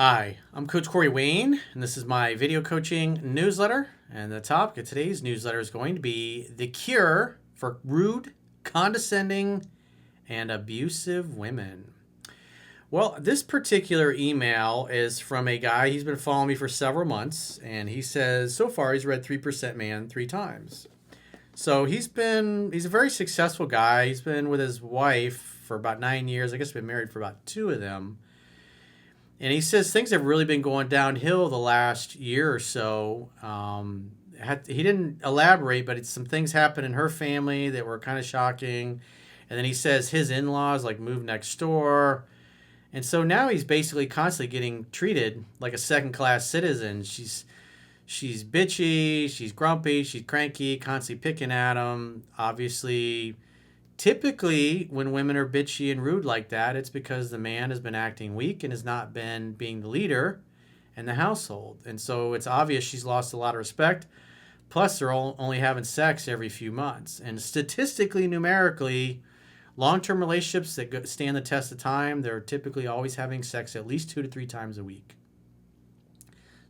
Hi, I'm Coach Corey Wayne, and this is my video coaching newsletter. And the topic of today's newsletter is going to be the cure for rude, condescending, and abusive women. Well, this particular email is from a guy. He's been following me for several months, and he says so far he's read 3% Man 3 times. So he's a very successful guy. He's been with his wife for about 9 years. I guess been married for about 2 of them. And he says things have really been going downhill the last year or so. He didn't elaborate, but some things happened in her family that were kind of shocking. And then he says his in-laws like moved next door. And so now he's basically constantly getting treated like a second-class citizen. She's bitchy, she's grumpy, she's cranky, constantly picking at him. Obviously, typically, when women are bitchy and rude like that, it's because the man has been acting weak and has not been being the leader in the household. And so it's obvious she's lost a lot of respect. Plus, they're only having sex every few months. And statistically, numerically, long-term relationships that stand the test of time, they're typically always having sex at least 2 to 3 times a week.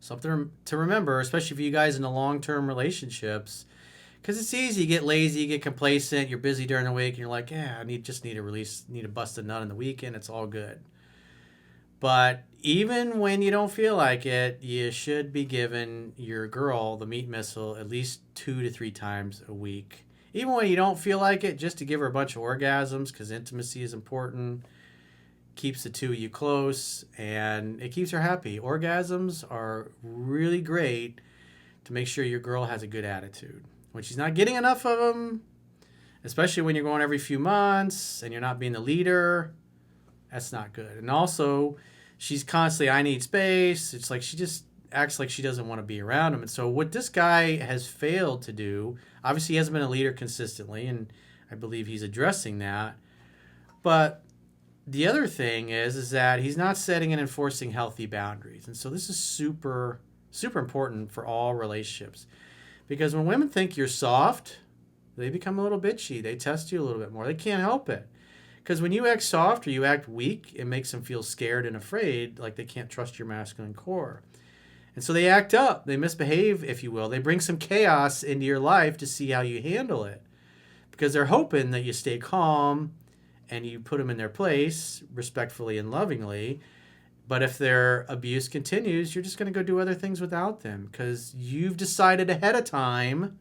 Something to remember, especially for you guys in the long-term relationships, because it's easy, you get lazy, you get complacent, you're busy during the week, and you're like, yeah, just need to release, need to bust a nut on the weekend, it's all good. But even when you don't feel like it, you should be giving your girl the meat missile at least 2 to 3 times a week. Even when you don't feel like it, just to give her a bunch of orgasms, because intimacy is important, keeps the two of you close, and it keeps her happy. Orgasms are really great to make sure your girl has a good attitude. When she's not getting enough of them, especially when you're going every few months and you're not being the leader, that's not good. And also, she's constantly, I need space. It's like she just acts like she doesn't want to be around him. And so what this guy has failed to do, obviously he hasn't been a leader consistently, and I believe he's addressing that. But the other thing is that he's not setting and enforcing healthy boundaries. And so this is super, super important for all relationships. Because when women think you're soft, they become a little bitchy. They test you a little bit more. They can't help it. Because when you act soft or you act weak, it makes them feel scared and afraid, like they can't trust your masculine core. And so they act up. They misbehave, if you will. They bring some chaos into your life to see how you handle it. Because they're hoping that you stay calm and you put them in their place respectfully and lovingly. But if their abuse continues, you're just going to go do other things without them because you've decided ahead of time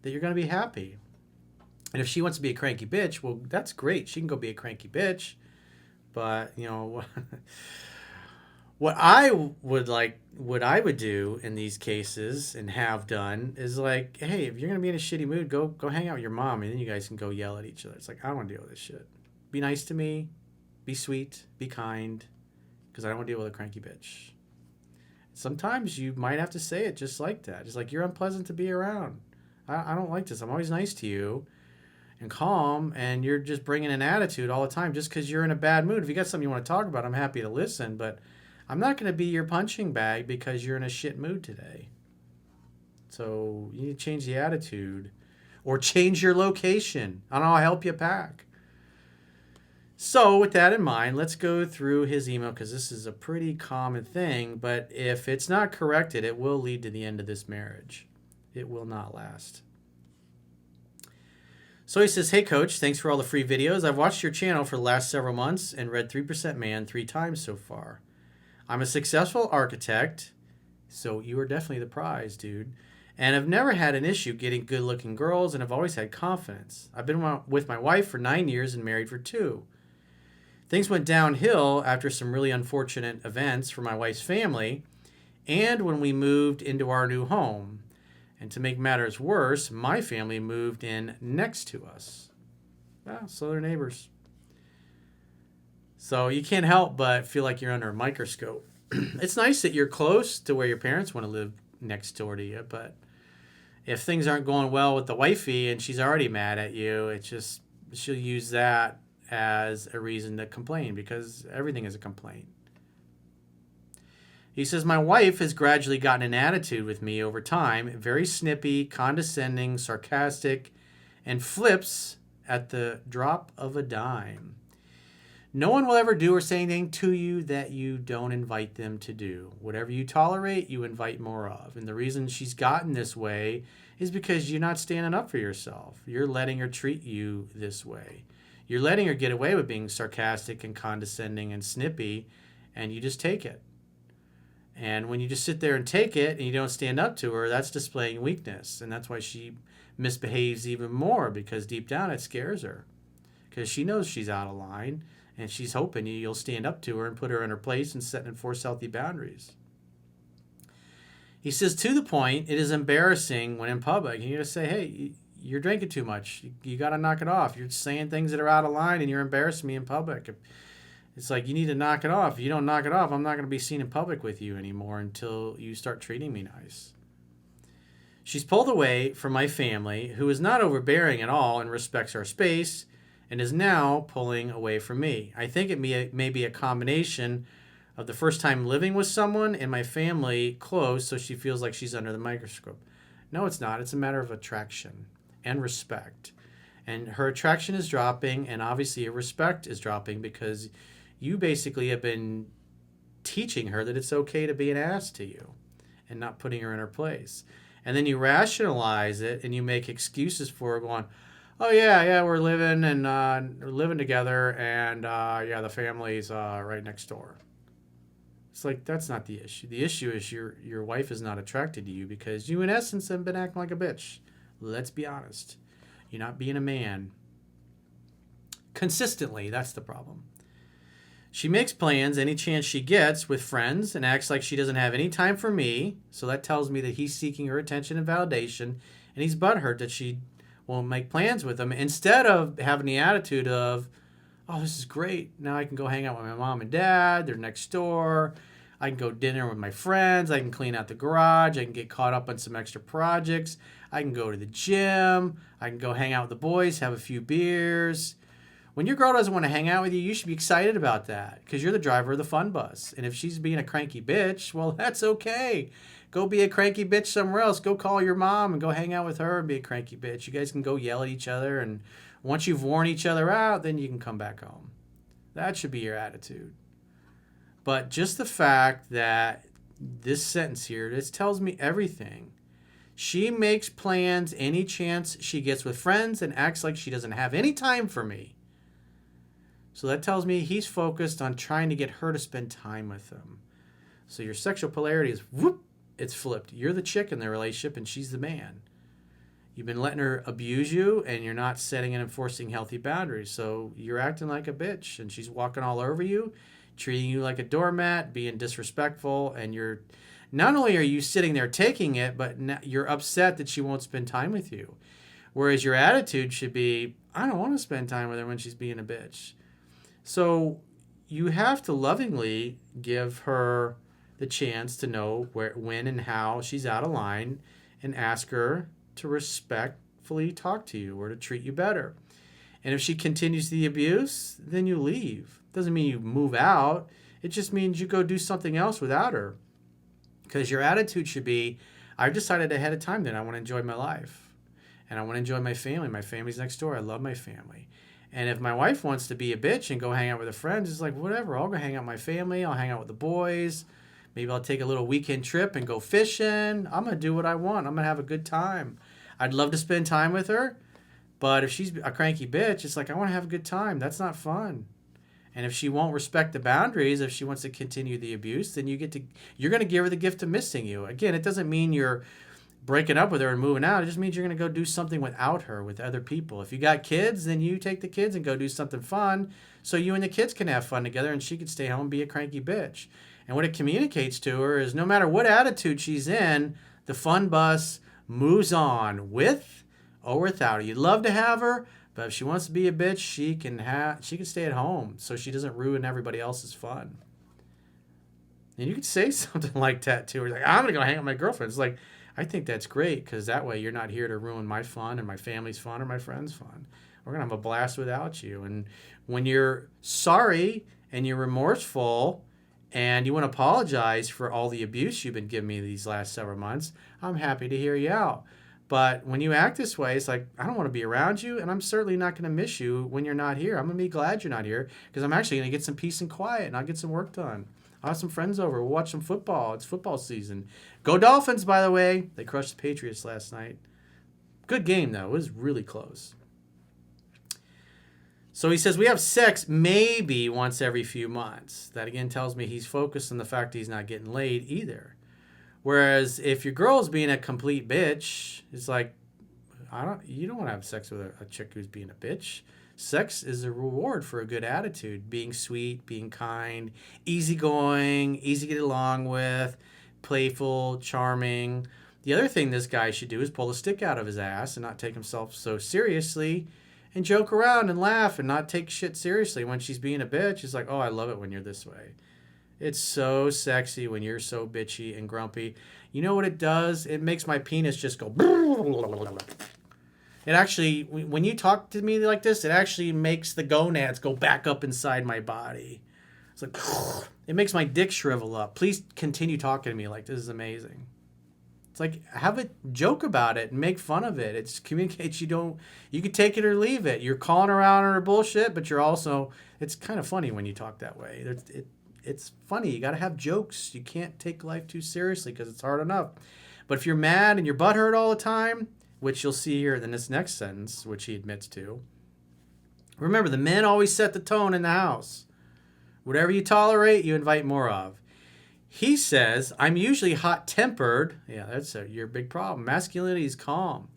that you're going to be happy. And if she wants to be a cranky bitch, well, that's great. She can go be a cranky bitch. But, what I would do in these cases and have done is like, hey, if you're going to be in a shitty mood, go hang out with your mom, and then you guys can go yell at each other. It's like, I don't want to deal with this shit. Be nice to me. Be sweet. Be kind. Because I don't want to deal with a cranky bitch. Sometimes you might have to say it just like that. Just like, you're unpleasant to be around. I don't like this. I'm always nice to you and calm, and you're just bringing an attitude all the time just because you're in a bad mood. If you got something you want to talk about, I'm happy to listen, but I'm not going to be your punching bag because you're in a shit mood today. So you need to change the attitude or change your location, and I'll help you pack. So with that in mind, let's go through his email because this is a pretty common thing. But if it's not corrected, it will lead to the end of this marriage. It will not last. So he says, hey, Coach, thanks for all the free videos. I've watched your channel for the last several months and read 3% Man 3 times so far. I'm a successful architect, so you are definitely the prize, dude. And I've never had an issue getting good-looking girls, and I've always had confidence. I've been with my wife for 9 years and married for 2. Things went downhill after some really unfortunate events for my wife's family and when we moved into our new home. And to make matters worse, my family moved in next to us. Well, so they're neighbors. So you can't help but feel like you're under a microscope. It's nice that you're close to where your parents want to live next door to you, but if things aren't going well with the wifey and she's already mad at you, she'll use that as a reason to complain because everything is a complaint. He says, my wife has gradually gotten an attitude with me over time, very snippy, condescending, sarcastic, and flips at the drop of a dime. No one will ever do or say anything to you that you don't invite them to do. Whatever you tolerate, you invite more of. And the reason she's gotten this way is because you're not standing up for yourself. You're letting her treat you this way. You're letting her get away with being sarcastic and condescending and snippy, and you just take it. And when you just sit there and take it and you don't stand up to her, that's displaying weakness. And that's why she misbehaves even more, because deep down it scares her. Because she knows she's out of line, and she's hoping you'll stand up to her and put her in her place and set and enforce healthy boundaries. He says, to the point, it is embarrassing when in public. And you just say, hey, you're drinking too much. You got to knock it off. You're saying things that are out of line, and you're embarrassing me in public. It's like, you need to knock it off. If you don't knock it off, I'm not going to be seen in public with you anymore until you start treating me nice. She's pulled away from my family, who is not overbearing at all and respects our space, and is now pulling away from me. I think it may be a combination of the first time living with someone and my family close, so she feels like she's under the microscope. No, it's not. It's a matter of attraction and respect. And her attraction is dropping, and obviously her respect is dropping, because you basically have been teaching her that it's okay to be an ass to you and not putting her in her place. And then you rationalize it and you make excuses for her, going, oh, yeah, we're living and we're living together, and yeah, the family's right next door. It's like, that's not the issue. The issue is your wife is not attracted to you because you, in essence, have been acting like a bitch. Let's be honest. You're not being a man. Consistently, that's the problem. She makes plans any chance she gets with friends and acts like she doesn't have any time for me. So that tells me that he's seeking her attention and validation, and he's butthurt that she won't make plans with him, instead of having the attitude of, oh, this is great. Now I can go hang out with my mom and dad. They're next door. I can go dinner with my friends. I can clean out the garage. I can get caught up on some extra projects. I can go to the gym. I can go hang out with the boys, have a few beers. When your girl doesn't want to hang out with you, you should be excited about that, because you're the driver of the fun bus. And if she's being a cranky bitch, well, that's okay. Go be a cranky bitch somewhere else. Go call your mom and go hang out with her and be a cranky bitch. You guys can go yell at each other, and once you've worn each other out, then you can come back home. That should be your attitude. But just the fact that this sentence here, this tells me everything. She makes plans any chance she gets with friends and acts like she doesn't have any time for me. So that tells me he's focused on trying to get her to spend time with him. So your sexual polarity is, whoop, it's flipped. You're the chick in the relationship and she's the man. You've been letting her abuse you, and you're not setting and enforcing healthy boundaries. So you're acting like a bitch, and she's walking all over you, treating you like a doormat, being disrespectful, and you're not only are you sitting there taking it, but you're upset that she won't spend time with you. Whereas your attitude should be, I don't want to spend time with her when she's being a bitch. So you have to lovingly give her the chance to know where, when, and how she's out of line, and ask her to respectfully talk to you or to treat you better. And if she continues the abuse, then you leave. Doesn't mean you move out. It just means you go do something else without her. Because your attitude should be, I've decided ahead of time that I want to enjoy my life. And I want to enjoy my family. My family's next door. I love my family. And if my wife wants to be a bitch and go hang out with her friends, it's like, whatever. I'll go hang out with my family. I'll hang out with the boys. Maybe I'll take a little weekend trip and go fishing. I'm going to do what I want. I'm going to have a good time. I'd love to spend time with her. But if she's a cranky bitch, it's like, I want to have a good time. That's not fun. And if she won't respect the boundaries, if she wants to continue the abuse, then you're going to give her the gift of missing you. Again, it doesn't mean you're breaking up with her and moving out. It just means you're going to go do something without her, with other people. If you got kids, then you take the kids and go do something fun, so you and the kids can have fun together, and she can stay home and be a cranky bitch. And what it communicates to her is, no matter what attitude she's in, the fun bus moves on, with or without her. You'd love to have her, but if she wants to be a bitch, she can stay at home, so she doesn't ruin everybody else's fun. And you could say something like that to her, like, I'm going to go hang out with my girlfriend. It's like, I think that's great, because that way you're not here to ruin my fun and my family's fun or my friends' fun. We're going to have a blast without you. And when you're sorry and you're remorseful and you want to apologize for all the abuse you've been giving me these last several months, I'm happy to hear you out. But when you act this way, it's like, I don't want to be around you, and I'm certainly not going to miss you when you're not here. I'm going to be glad you're not here because I'm actually going to get some peace and quiet, and I'll get some work done. I'll have some friends over. We'll watch some football. It's football season. Go Dolphins, by the way. They crushed the Patriots last night. Good game, though. It was really close. So he says, we have sex maybe once every few months. That, again, tells me he's focused on the fact that he's not getting laid either. Whereas if your girl's being a complete bitch, it's like, you don't want to have sex with a chick who's being a bitch. Sex is a reward for a good attitude, being sweet, being kind, easygoing, easy to get along with, playful, charming. The other thing this guy should do is pull the stick out of his ass and not take himself so seriously and joke around and laugh and not take shit seriously. When she's being a bitch, it's like, oh, I love it when you're this way. It's so sexy when you're so bitchy and grumpy. You know what it does? It makes my penis just go. It actually, when you talk to me like this, it actually makes the gonads go back up inside my body. It's like, it makes my dick shrivel up. Please continue talking to me like this is amazing. It's like, have a joke about it and make fun of it. It communicates you could take it or leave it. You're calling around on her bullshit, but you're also, it's kind of funny when you talk that way. It's funny. You got to have jokes. You can't take life too seriously because it's hard enough. But if you're mad and your butt hurt all the time, which you'll see here in this next sentence, which he admits to, remember, the men always set the tone in the house. Whatever you tolerate, you invite more of. He says, I'm usually hot-tempered. Yeah, that's your big problem. Masculinity is calm.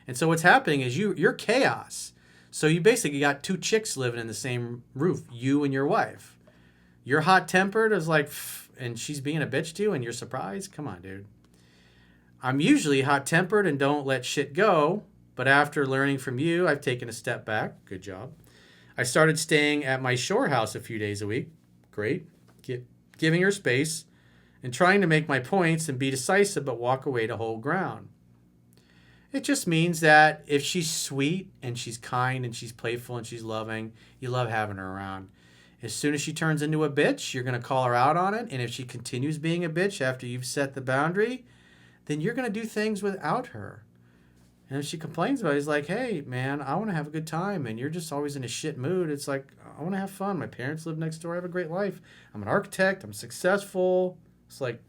And so what's happening is you're chaos. So you basically got two chicks living in the same roof, you and your wife. You're hot-tempered is like, and she's being a bitch to you, and you're surprised? Come on, dude. I'm usually hot-tempered and don't let shit go, but after learning from you, I've taken a step back. Good job. I started staying at my shore house a few days a week. Great. Giving her space and trying to make my points and be decisive, but walk away to hold ground. It just means that if she's sweet and she's kind and she's playful and she's loving, you love having her around. As soon as she turns into a bitch, you're going to call her out on it. And if she continues being a bitch after you've set the boundary, then you're going to do things without her. And if she complains about it, it's like, hey, man, I want to have a good time. And you're just always in a shit mood. It's like, I want to have fun. My parents live next door. I have a great life. I'm an architect. I'm successful. It's like,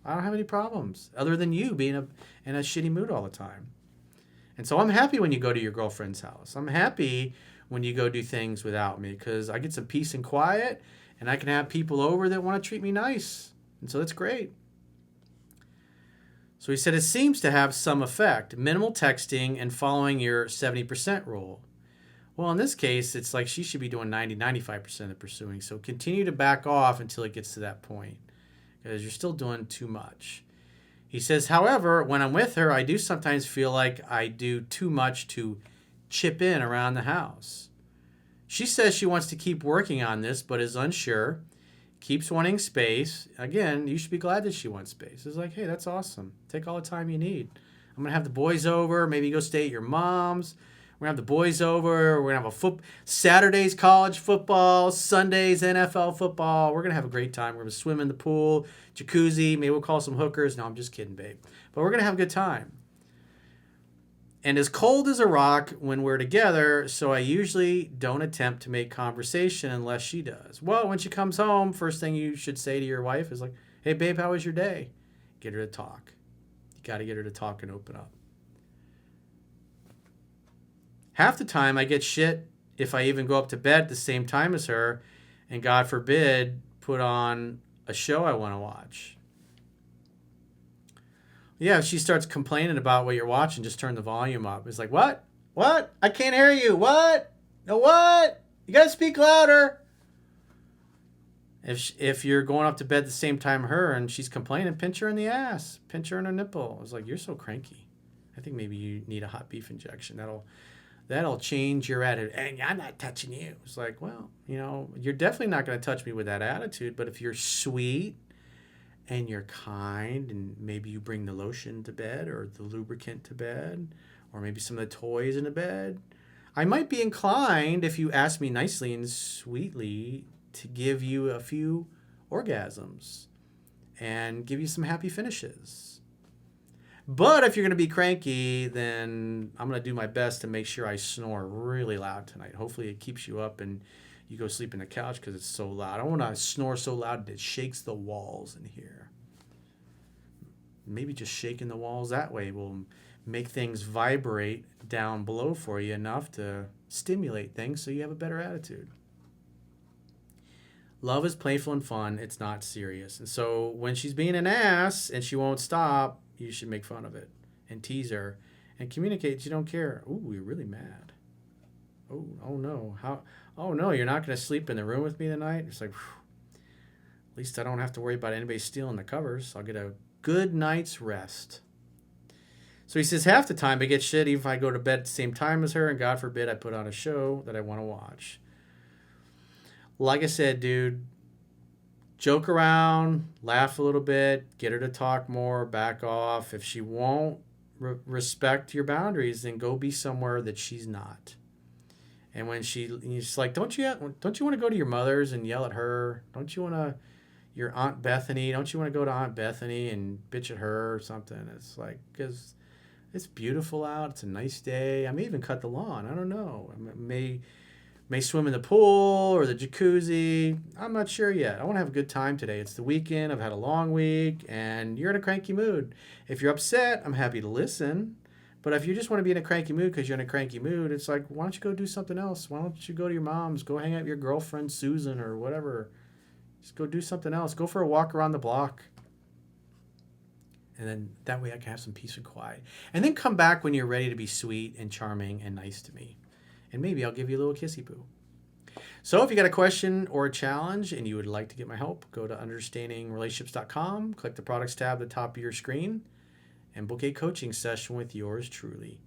I don't have any problems other than you being in a shitty mood all the time. And so I'm happy when you go to your girlfriend's house. I'm happy when you go do things without me because I get some peace and quiet and I can have people over that want to treat me nice. And so that's great. So he said it seems to have some effect. Minimal texting and following your 70% rule. Well, in this case, it's like she should be doing 95% of the pursuing. So continue to back off until it gets to that point because you're still doing too much. He says, however, when I'm with her, I do sometimes feel like I do too much to chip in around the house. She says she wants to keep working on this, but is unsure, keeps wanting space. Again, you should be glad that she wants space. It's like, hey, that's awesome. Take all the time you need. I'm going to have the boys over. Maybe go stay at your mom's. We're going to have the boys over. We're going to have Saturdays college football, Sundays NFL football. We're going to have a great time. We're going to swim in the pool, jacuzzi. Maybe we'll call some hookers. No, I'm just kidding, babe. But we're going to have a good time. And as cold as a rock when we're together, so I usually don't attempt to make conversation unless she does. Well, when she comes home, first thing you should say to your wife is like, hey, babe, how was your day? Get her to talk. You got to get her to talk and open up. Half the time I get shit if I even go up to bed at the same time as her and, God forbid, put on a show I want to watch. Yeah, if she starts complaining about what you're watching, just turn the volume up. It's like, what? What? I can't hear you. What? No, what? You got to speak louder. If you're going up to bed at the same time her and she's complaining, pinch her in the ass. Pinch her in her nipple. It's like, you're so cranky. I think maybe you need a hot beef injection. That'll change your attitude. And I'm not touching you. It's like, well, you're definitely not going to touch me with that attitude. But if you're sweet and you're kind and maybe you bring the lotion to bed or the lubricant to bed or maybe some of the toys in the bed, I might be inclined, if you ask me nicely and sweetly, to give you a few orgasms and give you some happy finishes. But if you're going to be cranky, then I'm going to do my best to make sure I snore really loud tonight. Hopefully it keeps you up and you go sleep in the couch because it's so loud. I don't want to snore so loud that it shakes the walls in here. Maybe just shaking the walls that way will make things vibrate down below for you enough to stimulate things so you have a better attitude. Love is playful and fun. It's not serious. And so when she's being an ass and she won't stop, you should make fun of it and tease her and communicate you don't care. Ooh, you're really mad. Oh no. Oh no, you're not going to sleep in the room with me tonight? It's like, whew, at least I don't have to worry about anybody stealing the covers. I'll get a good night's rest. So he says half the time I get shit even if I go to bed at the same time as her, and God forbid I put on a show that I want to watch. Like I said, dude, joke around, laugh a little bit, get her to talk more, back off. If she won't respect your boundaries, then go be somewhere that she's not. And when she's like, don't you want to go to your mother's and yell at her? Don't you want to, your Aunt Bethany, don't you want to go to Aunt Bethany and bitch at her or something? It's like, because it's beautiful out. It's a nice day. I may even cut the lawn. I don't know. I may swim in the pool or the jacuzzi. I'm not sure yet. I want to have a good time today. It's the weekend. I've had a long week, and you're in a cranky mood. If you're upset, I'm happy to listen. But if you just want to be in a cranky mood because you're in a cranky mood, it's like, why don't you go do something else? Why don't you go to your mom's? Go hang out with your girlfriend, Susan, or whatever. Just go do something else. Go for a walk around the block. And then that way I can have some peace and quiet. And then come back when you're ready to be sweet and charming and nice to me. And maybe I'll give you a little kissy poo. So if you got a question or a challenge and you would like to get my help, go to understandingrelationships.com, click the products tab at the top of your screen, and book a coaching session with yours truly.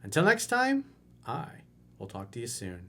Until next time, I will talk to you soon.